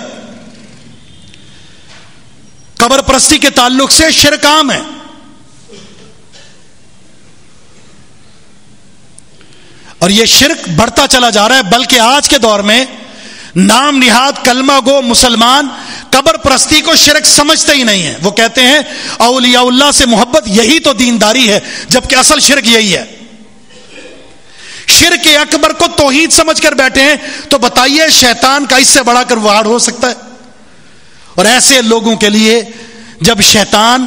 قبر پرستی کے تعلق سے شرک عام ہے، اور یہ شرک بڑھتا چلا جا رہا ہے، بلکہ آج کے دور میں نام نہاد کلمہ گو مسلمان قبر پرستی کو شرک سمجھتے ہی نہیں ہیں۔ وہ کہتے ہیں اولیاء اللہ سے محبت یہی تو دینداری ہے، جبکہ اصل شرک یہی ہے۔ شرک اکبر کو توحید سمجھ کر بیٹھے ہیں، تو بتائیے شیطان کا اس سے بڑا کر وار ہو سکتا ہے؟ اور ایسے لوگوں کے لیے جب شیطان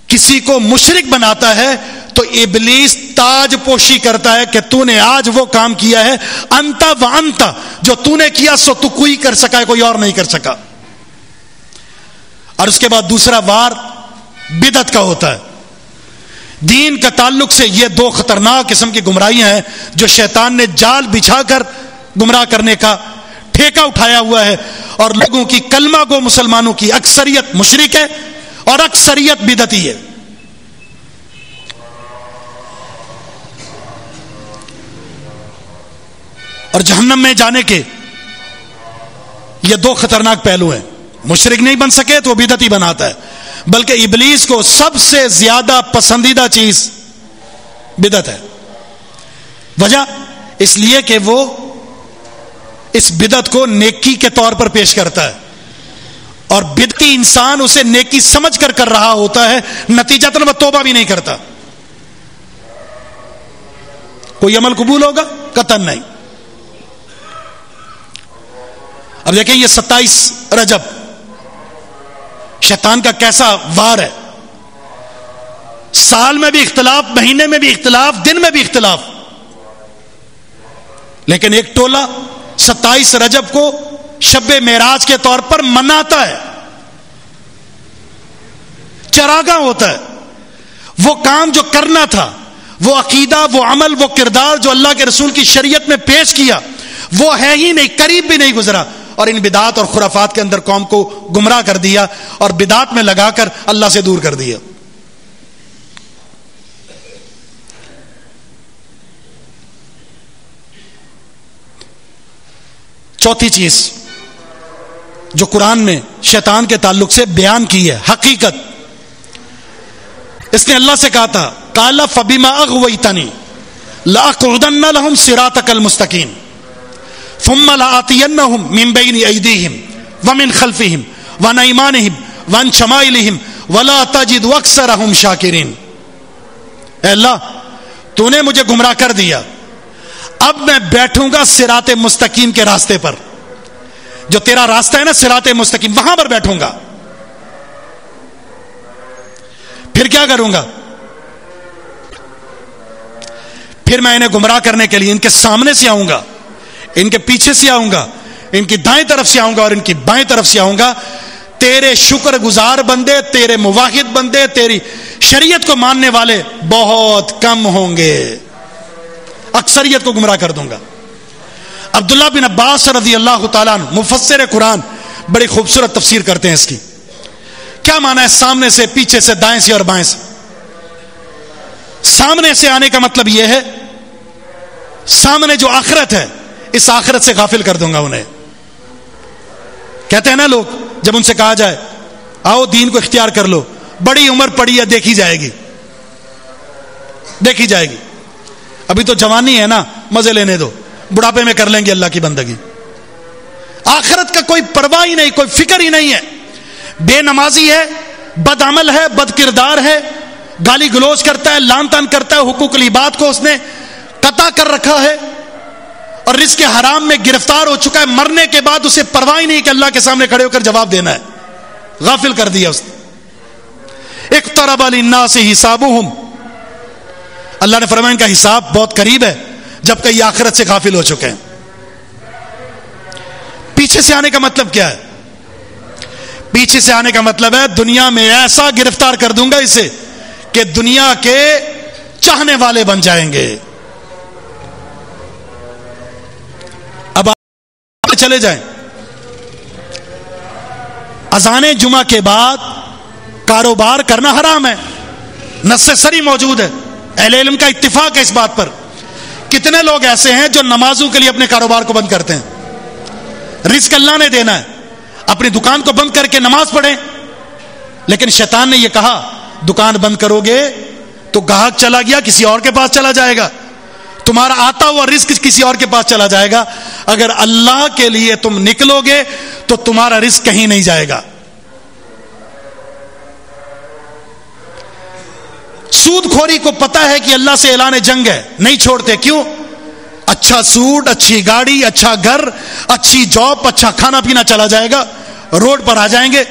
کسی کو مشرک بناتا ہے تو ابلیس تاج پوشی کرتا ہے کہ تو نے آج وہ کام کیا ہے، انتا و انتا، جو تو نے کیا سو تو کوئی کر سکا ہے، کوئی اور نہیں کر سکا۔ اور اس کے بعد دوسرا وار بدعت کا ہوتا ہے۔ دین کا تعلق سے یہ دو خطرناک قسم کی گمراہیاں ہیں جو شیطان نے جال بچھا کر گمراہ کرنے کا ٹھیکہ اٹھایا ہوا ہے، اور لوگوں کی کلمہ گو مسلمانوں کی اکثریت مشرک ہے اور اکثریت بدعتی ہے۔ اور جہنم میں جانے کے یہ دو خطرناک پہلو ہیں۔ مشرک نہیں بن سکے تو وہ بدعتی بناتا ہے، بلکہ ابلیس کو سب سے زیادہ پسندیدہ چیز بدعت ہے۔ وجہ اس لیے کہ وہ اس بدعت کو نیکی کے طور پر پیش کرتا ہے، اور بدعتی انسان اسے نیکی سمجھ کر کر رہا ہوتا ہے، نتیجتاً وہ توبہ بھی نہیں کرتا۔ کوئی عمل قبول ہوگا؟ قطعاً نہیں۔ اب دیکھیں یہ 27 رجب شیطان کا کیسا وار ہے۔ سال میں بھی اختلاف، مہینے میں بھی اختلاف، دن میں بھی اختلاف، لیکن ایک ٹولہ 27 رجب کو شب معراج کے طور پر مناتا ہے، چراغاں ہوتا ہے۔ وہ کام جو کرنا تھا، وہ عقیدہ، وہ عمل، وہ کردار جو اللہ کے رسول کی شریعت میں پیش کیا، وہ ہے ہی نہیں، قریب بھی نہیں گزرا، اور ان بدعات اور خرافات کے اندر قوم کو گمراہ کر دیا اور بدعات میں لگا کر اللہ سے دور کر دیا۔ چوتھی چیز جو قرآن میں شیطان کے تعلق سے بیان کی ہے، حقیقت، اس نے اللہ سے کہا تھا قال فبما اغويتني لاقعدن لهم صراطك المستقيم ثم لآتينهم من بين أيديهم ومن خلفهم وعن أيمانهم وعن شمائلهم ولا تجد أكثرهم شاكرين۔ اے اللہ تو نے مجھے گمراہ کر دیا، اب میں بیٹھوں گا صراط مستقیم کے راستے پر، جو تیرا راستہ ہے نا صراط مستقیم، وہاں پر بیٹھوں گا۔ پھر کیا کروں گا؟ پھر میں انہیں گمراہ کرنے کے لیے ان کے سامنے سے آؤں گا، ان کے پیچھے سے آؤں گا، ان کی دائیں طرف سے آؤں گا اور ان کی بائیں طرف سے آؤں گا۔ تیرے شکر گزار بندے، تیرے موحد بندے، تیری شریعت کو ماننے والے بہت کم ہوں گے، اکثریت کو گمراہ کر دوں گا۔ عبداللہ بن عباس رضی اللہ تعالیٰ عنہ مفسر قرآن بڑی خوبصورت تفسیر کرتے ہیں اس کی۔ کیا معنی ہے سامنے سے، پیچھے سے، دائیں سے اور بائیں سے؟ سامنے سے آنے کا مطلب یہ ہے سامنے جو آخرت ہے، اس آخرت سے غافل کر دوں گا انہیں۔ کہتے ہیں نا لوگ جب ان سے کہا جائے آؤ دین کو اختیار کر لو، بڑی عمر پڑی ہے، دیکھی جائے گی، دیکھی جائے گی، ابھی تو جوانی ہے نا، مزے لینے دو، بڑھاپے میں کر لیں گے اللہ کی بندگی۔ آخرت کا کوئی پرواہ ہی نہیں، کوئی فکر ہی نہیں ہے، بے نمازی ہے، بد عمل ہے، بد کردار ہے، گالی گلوچ کرتا ہے، لان تان کرتا ہے، حقوق العباد کو اس نے قطع کر رکھا ہے، اور رزق حرام میں گرفتار ہو چکا ہے، مرنے کے بعد اسے پرواہ ہی نہیں کہ اللہ کے سامنے کھڑے ہو کر جواب دینا ہے، غافل کر دیا اس نے۔ اقترب للناس حسابهم، اللہ نے فرمایا ان کا حساب بہت قریب ہے، جبکہ یہ آخرت سے غافل ہو چکے ہیں۔ پیچھے سے آنے کا مطلب کیا ہے؟ پیچھے سے آنے کا مطلب ہے دنیا میں ایسا گرفتار کر دوں گا اسے کہ دنیا کے چاہنے والے بن جائیں گے۔ اب آپ چلے جائیں، اذان جمعہ کے بعد کاروبار کرنا حرام ہے، نص سری موجود ہے، اہل علم کا اتفاق ہے اس بات پر۔ کتنے لوگ ایسے ہیں جو نمازوں کے لیے اپنے کاروبار کو بند کرتے ہیں؟ رزق اللہ نے دینا ہے، اپنی دکان کو بند کر کے نماز پڑھیں، لیکن شیطان نے یہ کہا دکان بند کرو گے تو گاہک چلا گیا کسی اور کے پاس چلا جائے گا، تمہارا آتا ہوا رزق کسی اور کے پاس چلا جائے گا۔ اگر اللہ کے لیے تم نکلو گے تو تمہارا رزق کہیں نہیں جائے گا۔ سود خوری کو پتا ہے کہ اللہ سے اعلان جنگ ہے، نہیں چھوڑتے، کیوں؟ اچھا سوٹ، اچھی گاڑی، اچھا گھر، اچھی جاب، اچھا کھانا پینا چلا جائے گا، روڈ پر آ جائیں گے۔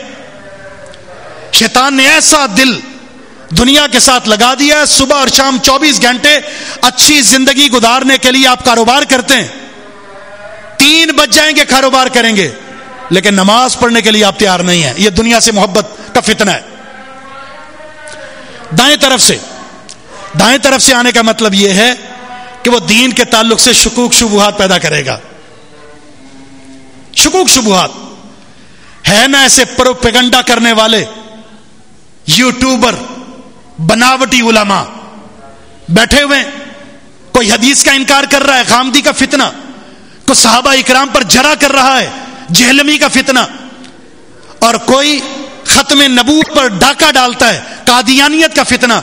شیطان نے ایسا دل دنیا کے ساتھ لگا دیا ہے، صبح اور شام 24 گھنٹے اچھی زندگی گزارنے کے لیے آپ کاروبار کرتے ہیں، 3 بج جائیں گے کاروبار کریں گے، لیکن نماز پڑھنے کے لیے آپ تیار نہیں ہیں۔ یہ دنیا سے محبت کا فتنہ ہے۔ دائیں طرف سے آنے کا مطلب یہ ہے کہ وہ دین کے تعلق سے شکوک شبہات پیدا کرے گا۔ شکوک شبہات ہے نا، ایسے پروپیگنڈا کرنے والے یوٹیوبر، بناوٹی علماء بیٹھے ہوئے، کوئی حدیث کا انکار کر رہا ہے، غامدی کا فتنہ، کوئی صحابہ اکرام پر جرح کر رہا ہے، جہلمی کا فتنہ، اور کوئی ختم نبوت پر ڈاکہ ڈالتا ہے، قادیانیت کا فتنہ،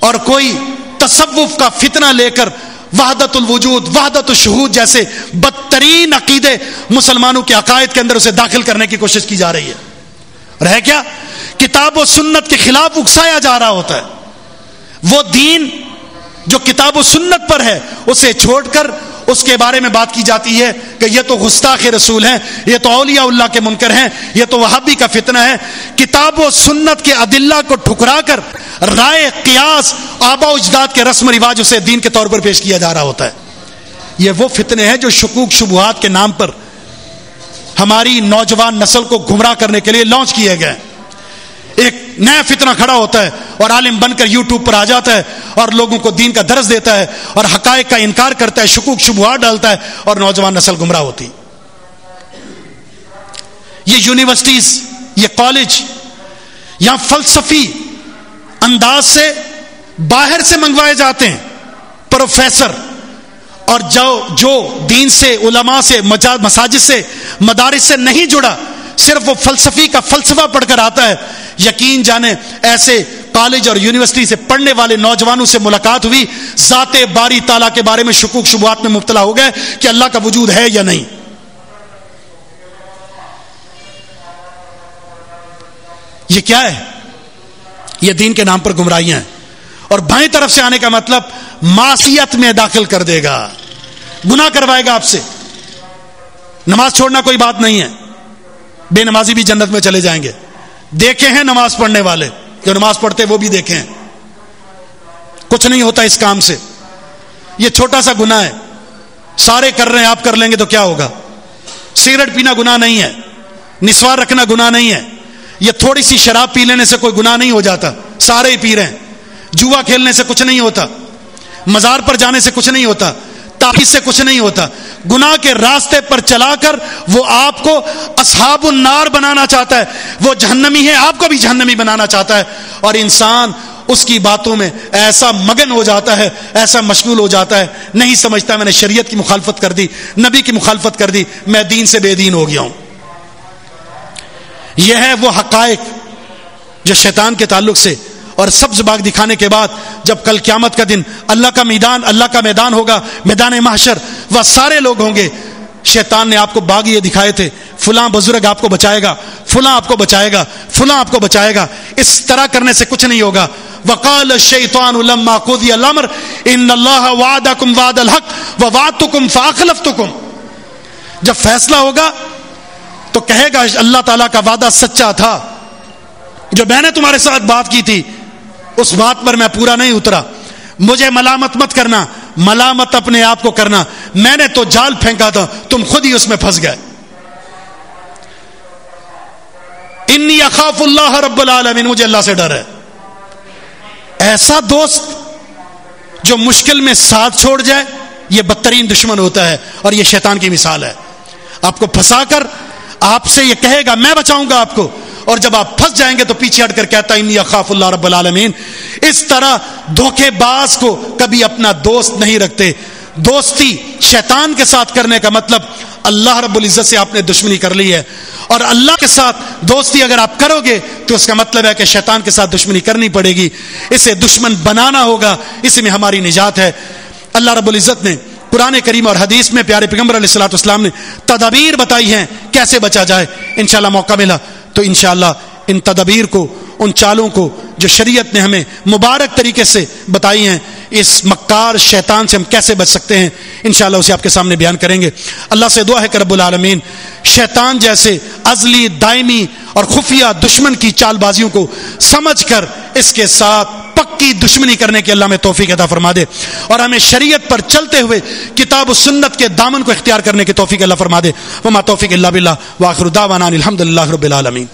اور کوئی تصوف کا فتنہ لے کر وحدت الوجود، وحدت الشہود جیسے بدترین عقیدے مسلمانوں کے عقائد کے اندر اسے داخل کرنے کی کوشش کی جا رہی ہے۔ رہ کیا؟ کتاب و سنت کے خلاف اکسایا جا رہا ہوتا ہے۔ وہ دین جو کتاب و سنت پر ہے اسے چھوڑ کر اس کے بارے میں بات کی جاتی ہے کہ یہ تو گستاخ رسول ہیں، یہ تو اولیاء اللہ کے منکر ہیں، یہ تو وہابی کا فتنہ ہے۔ کتاب و سنت کے ادلہ کو ٹھکرا کر رائے، قیاس، آباء و اجداد کے رسم و رواج اسے دین کے طور پر پیش کیا جا رہا ہوتا ہے۔ یہ وہ فتنے ہیں جو شکوک شبہات کے نام پر ہماری نوجوان نسل کو گمراہ کرنے کے لیے لانچ کیے گئے۔ ایک نیا فتنہ کھڑا ہوتا ہے اور عالم بن کر یوٹیوب پر آ جاتا ہے اور لوگوں کو دین کا درس دیتا ہے اور حقائق کا انکار کرتا ہے، شکوک شبہات ڈالتا ہے، اور نوجوان نسل گمراہ ہوتی۔ یہ یونیورسٹیز، یہ کالج، یہاں فلسفی انداز سے باہر سے منگوائے جاتے ہیں پروفیسر، اور جو دین سے، علماء سے، مساجد سے، مدارس سے نہیں جڑا، صرف وہ فلسفی کا فلسفہ پڑھ کر آتا ہے۔ یقین جانے ایسے کالج اور یونیورسٹی سے پڑھنے والے نوجوانوں سے ملاقات ہوئی، ذات باری تعالیٰ کے بارے میں شکوک شبہات میں مبتلا ہو گئے کہ اللہ کا وجود ہے یا نہیں۔ یہ کیا ہے؟ یہ دین کے نام پر گمراہیاں ہیں۔ اور بائیں طرف سے آنے کا مطلب معصیت میں داخل کر دے گا، گناہ کروائے گا آپ سے۔ نماز چھوڑنا کوئی بات نہیں ہے، بے نمازی بھی جنت میں چلے جائیں گے۔ دیکھے ہیں نماز پڑھنے والے جو نماز پڑھتے وہ بھی دیکھے ہیں، کچھ نہیں ہوتا اس کام سے، یہ چھوٹا سا گناہ ہے، سارے کر رہے ہیں، آپ کر لیں گے تو کیا ہوگا؟ سگریٹ پینا گناہ نہیں ہے، نسوار رکھنا گناہ نہیں ہے، یہ تھوڑی سی شراب پی لینے سے کوئی گناہ نہیں ہو جاتا، سارے ہی پی رہے ہیں. جوا کھیلنے سے کچھ نہیں ہوتا، مزار پر جانے سے کچھ نہیں ہوتا، تعویذ سے کچھ نہیں ہوتا. گناہ کے راستے پر چلا کر وہ آپ کو اصحاب النار بنانا چاہتا ہے، وہ جہنمی ہے، آپ کو بھی جہنمی بنانا چاہتا ہے. اور انسان اس کی باتوں میں ایسا مگن ہو جاتا ہے، ایسا مشغول ہو جاتا ہے، نہیں سمجھتا میں نے شریعت کی مخالفت کر دی، نبی کی مخالفت کر دی، میں دین سے بے دین ہو گیا ہوں. یہ ہے وہ حقائق جو شیطان کے تعلق سے. اور سبز باغ دکھانے کے بعد جب کل قیامت کا دن اللہ کا میدان ہوگا، میدان محشر، وہ سارے لوگ ہوں گے. شیطان نے آپ کو باغ یہ دکھائے تھے، فلاں بزرگ آپ کو بچائے گا، فلاں آپ کو بچائے گا، فلاں آپ کو بچائے گا. اس طرح کرنے سے کچھ نہیں ہوگا. وقال الشیطان لما قضی الامر ان اللہ وعدکم وعد الحق ووعدتکم فاخلفتکم. جب فیصلہ ہوگا تو کہے گا اللہ تعالیٰ کا وعدہ سچا تھا، جو میں نے تمہارے ساتھ بات کی تھی اس بات پر میں پورا نہیں اترا. مجھے ملامت مت کرنا، ملامت اپنے آپ کو کرنا. میں نے تو جال پھینکا تھا، تم خود ہی اس میں پھنس گئے. انی اخاف اللہ رب العالمین، مجھے اللہ سے ڈر ہے. ایسا دوست جو مشکل میں ساتھ چھوڑ جائے یہ بدترین دشمن ہوتا ہے، اور یہ شیطان کی مثال ہے. آپ کو پھنسا کر آپ سے یہ کہے گا میں بچاؤں گا آپ کو، اور جب آپ پھنس جائیں گے تو پیچھے ہٹ کر کہتا ہے انی اخاف اللہ رب العالمین. اس طرح دھوکے باز کو کبھی اپنا دوست نہیں رکھتے. دوستی شیطان کے ساتھ کرنے کا مطلب اللہ رب العزت سے آپ نے دشمنی کر لی ہے، اور اللہ کے ساتھ دوستی اگر آپ کرو گے تو اس کا مطلب ہے کہ شیطان کے ساتھ دشمنی کرنی پڑے گی. اسے دشمن بنانا ہوگا، اس میں ہماری نجات ہے. اللہ رب العزت نے قرآن کریم اور حدیث میں پیارے پیغمبر علیہ الصلوۃ والسلام نے تدابیر بتائی ہیں کیسے بچا جائے. انشاءاللہ موقع ملا تو انشاءاللہ ان تدابیر کو، ان چالوں کو جو شریعت نے ہمیں مبارک طریقے سے بتائی ہیں، اس مکار شیطان سے ہم کیسے بچ سکتے ہیں، انشاءاللہ اسے آپ کے سامنے بیان کریں گے. اللہ سے دعا ہے کہ رب العالمین شیطان جیسے ازلی، دائمی اور خفیہ دشمن کی چال بازیوں کو سمجھ کر اس کے ساتھ پکی دشمنی کرنے کی اللہ میں توفیق عطا فرما دے، اور ہمیں شریعت پر چلتے ہوئے کتاب و سنت کے دامن کو اختیار کرنے کی توفیق اللہ فرما دے. وما توفیق الا باللہ، وآخر دعوانا الحمدللہ رب العالمین.